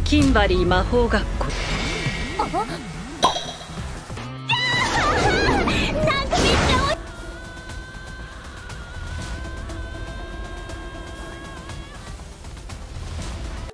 キンバリー魔法学校。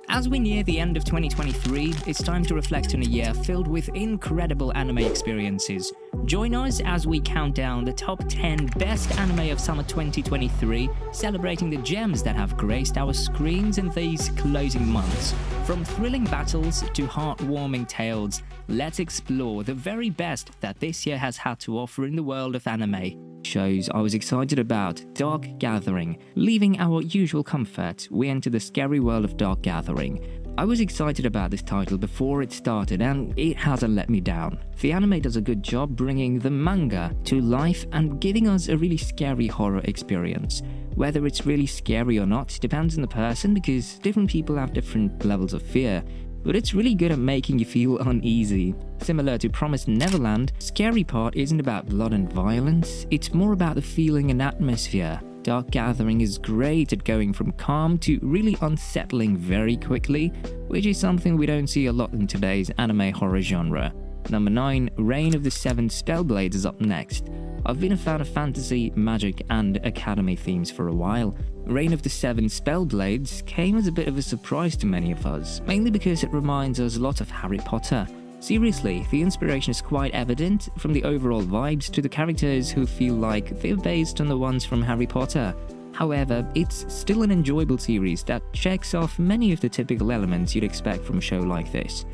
As we near the end of 2023, it's time to reflect on a year filled with incredible anime experiences. Join us as we count down the top 10 best anime of summer 2023, celebrating the gems that have graced our screens in these closing months. From thrilling battles to heartwarming tales, let's explore the very best that this year has had to offer in the world of anime. Shows I was excited about: Dark Gathering. Leaving our usual comfort, we enter the scary world of Dark Gathering. I was excited about this title before it started, and it hasn't let me down. The anime does a good job bringing the manga to life and giving us a really scary horror experience. Whether it's really scary or not depends on the person, because different people have different levels of fear. But it's really good at making you feel uneasy. Similar to Promised Neverland, scary part isn't about blood and violence, it's more about the feeling and atmosphere. Dark Gathering is great at going from calm to really unsettling very quickly, which is something we don't see a lot in today's anime horror genre. Number 9, Reign of the Seven Spellblades is up next. I've been a fan of fantasy, magic, and academy themes for a while. Reign of the Seven Spellblades came as a bit of a surprise to many of us, mainly because it reminds us a lot of Harry Potter. Seriously, the inspiration is quite evident, from the overall vibes to the characters who feel like they're based on the ones from Harry Potter. However, it's still an enjoyable series that checks off many of the typical elements you'd expect from a show like this.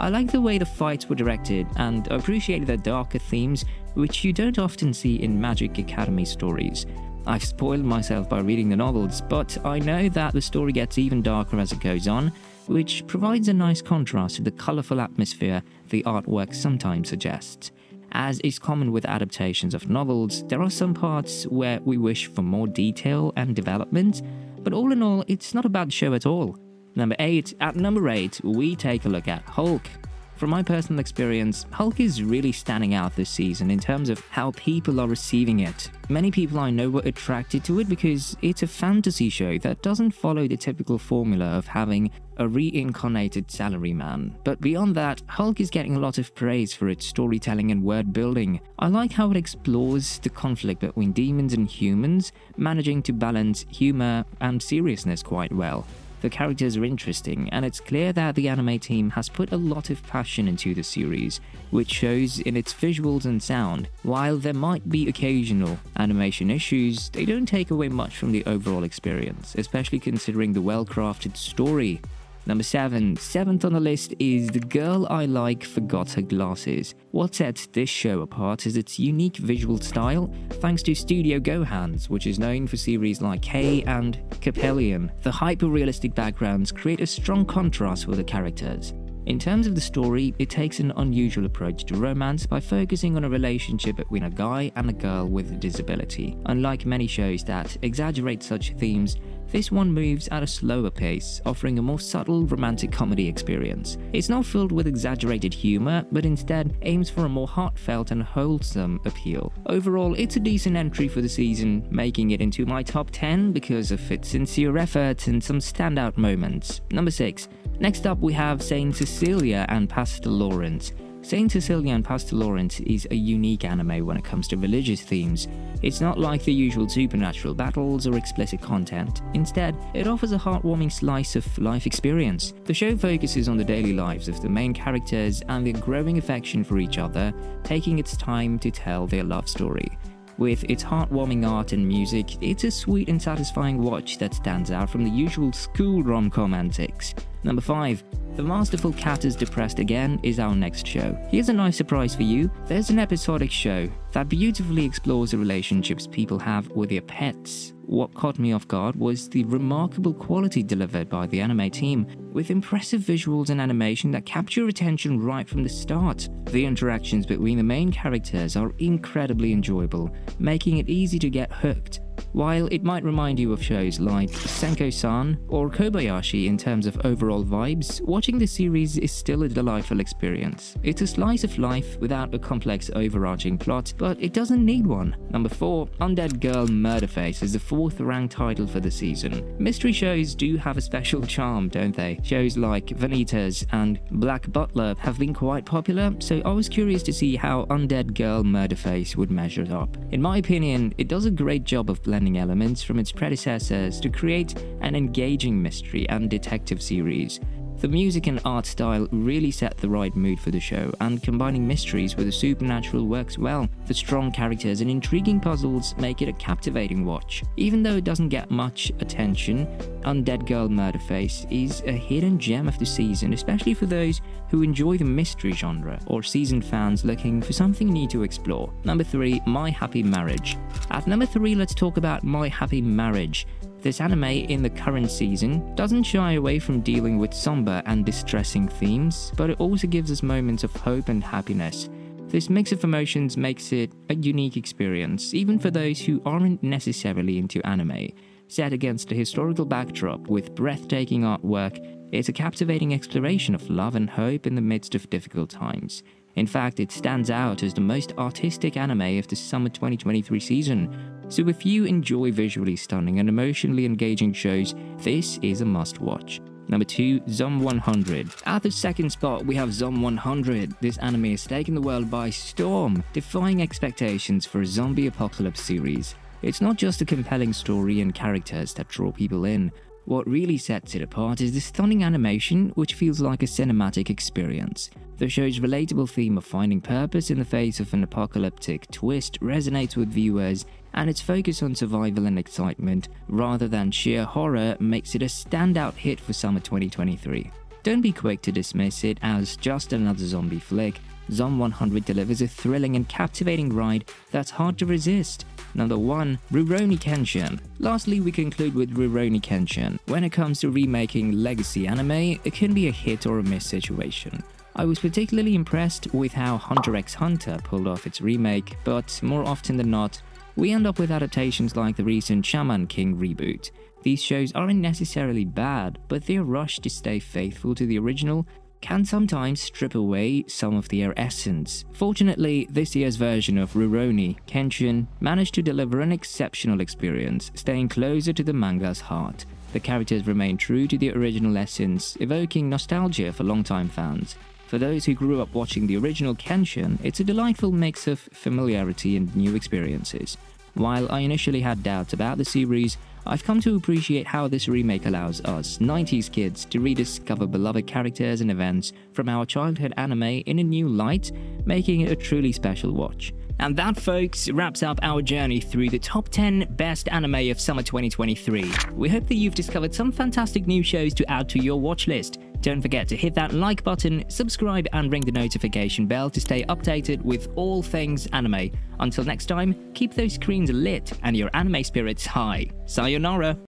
I like the way the fights were directed, and appreciated the darker themes, which you don't often see in Magic Academy stories. I've spoiled myself by reading the novels, but I know that the story gets even darker as it goes on, which provides a nice contrast to the colourful atmosphere the artwork sometimes suggests. As is common with adaptations of novels, there are some parts where we wish for more detail and development, but all in all, it's not a bad show at all. At number 8, we take a look at Hulk. From my personal experience, Hulk is really standing out this season in terms of how people are receiving it. Many people I know were attracted to it because it's a fantasy show that doesn't follow the typical formula of having a reincarnated salaryman. But beyond that, Hulk is getting a lot of praise for its storytelling and word building. I like how it explores the conflict between demons and humans, managing to balance humor and seriousness quite well. The characters are interesting, and it's clear that the anime team has put a lot of passion into the series, which shows in its visuals and sound. While there might be occasional animation issues, they don't take away much from the overall experience, especially considering the well-crafted story. Number 7. Seventh on the list is The Girl I Like Forgot Her Glasses. What sets this show apart is its unique visual style, thanks to Studio Gohan's, which is known for series like K and Capellion. The hyper-realistic backgrounds create a strong contrast with the characters. In terms of the story, it takes an unusual approach to romance by focusing on a relationship between a guy and a girl with a disability. Unlike many shows that exaggerate such themes, this one moves at a slower pace, offering a more subtle romantic comedy experience. It's not filled with exaggerated humor, but instead aims for a more heartfelt and wholesome appeal. Overall, it's a decent entry for the season, making it into my top 10 because of its sincere effort and some standout moments. Number 6. Next up, we have Saint Cecilia and Pastor Lawrence. Saint Cecilia and Pastor Lawrence is a unique anime when it comes to religious themes. It's not like the usual supernatural battles or explicit content. Instead, it offers a heartwarming slice of life experience. The show focuses on the daily lives of the main characters and their growing affection for each other, taking its time to tell their love story. With its heartwarming art and music, it's a sweet and satisfying watch that stands out from the usual school rom-com antics. Number 5. The Masterful Cat is Depressed Again is our next show. Here's a nice surprise for you. There's an episodic show that beautifully explores the relationships people have with their pets. What caught me off guard was the remarkable quality delivered by the anime team, with impressive visuals and animation that capture attention right from the start. The interactions between the main characters are incredibly enjoyable, making it easy to get hooked. While it might remind you of shows like Senko-san or Kobayashi in terms of overall vibes, watching the series is still a delightful experience. It's a slice of life without a complex overarching plot, but it doesn't need one. Number 4, Undead Girl Murderface is the 4th ranked title for the season. Mystery shows do have a special charm, don't they? Shows like Vanitas and Black Butler have been quite popular, so I was curious to see how Undead Girl Murderface would measure up. In my opinion, it does a great job of blending elements from its predecessors to create an engaging mystery and detective series. The music and art style really set the right mood for the show, and combining mysteries with the supernatural works well. The strong characters and intriguing puzzles make it a captivating watch. Even though it doesn't get much attention, Undead Girl Murderface is a hidden gem of the season, especially for those who enjoy the mystery genre or seasoned fans looking for something new to explore. Number 3, My Happy Marriage. At number 3, let's talk about My Happy Marriage. This anime in the current season doesn't shy away from dealing with somber and distressing themes, but it also gives us moments of hope and happiness. This mix of emotions makes it a unique experience, even for those who aren't necessarily into anime. Set against a historical backdrop with breathtaking artwork, it's a captivating exploration of love and hope in the midst of difficult times. In fact, it stands out as the most artistic anime of the summer 2023 season. So if you enjoy visually stunning and emotionally engaging shows, this is a must-watch. Number 2, Zom 100. At the second spot, we have Zom 100. This anime has taken the world by storm, defying expectations for a zombie apocalypse series. It's not just a compelling story and characters that draw people in. What really sets it apart is the stunning animation, which feels like a cinematic experience. The show's relatable theme of finding purpose in the face of an apocalyptic twist resonates with viewers, and its focus on survival and excitement, rather than sheer horror, makes it a standout hit for summer 2023. Don't be quick to dismiss it as just another zombie flick. Zom 100 delivers a thrilling and captivating ride that's hard to resist. Number 1, Ruroni Kenshin. Lastly, we conclude with Ruroni Kenshin. When it comes to remaking legacy anime, it can be a hit or a miss situation. I was particularly impressed with how Hunter x Hunter pulled off its remake, but more often than not, we end up with adaptations like the recent Shaman King reboot. These shows aren't necessarily bad, but their rush to stay faithful to the original can sometimes strip away some of their essence. Fortunately, this year's version of Ruroni Kenshin managed to deliver an exceptional experience, staying closer to the manga's heart. The characters remain true to the original essence, evoking nostalgia for longtime fans. For those who grew up watching the original Kenshin, it's a delightful mix of familiarity and new experiences. While I initially had doubts about the series, I've come to appreciate how this remake allows us, 90s kids, to rediscover beloved characters and events from our childhood anime in a new light, making it a truly special watch. And that, folks, wraps up our journey through the top 10 best anime of summer 2023. We hope that you've discovered some fantastic new shows to add to your watch list. Don't forget to hit that like button, subscribe, and ring the notification bell to stay updated with all things anime. Until next time, keep those screens lit and your anime spirits high. Sayonara!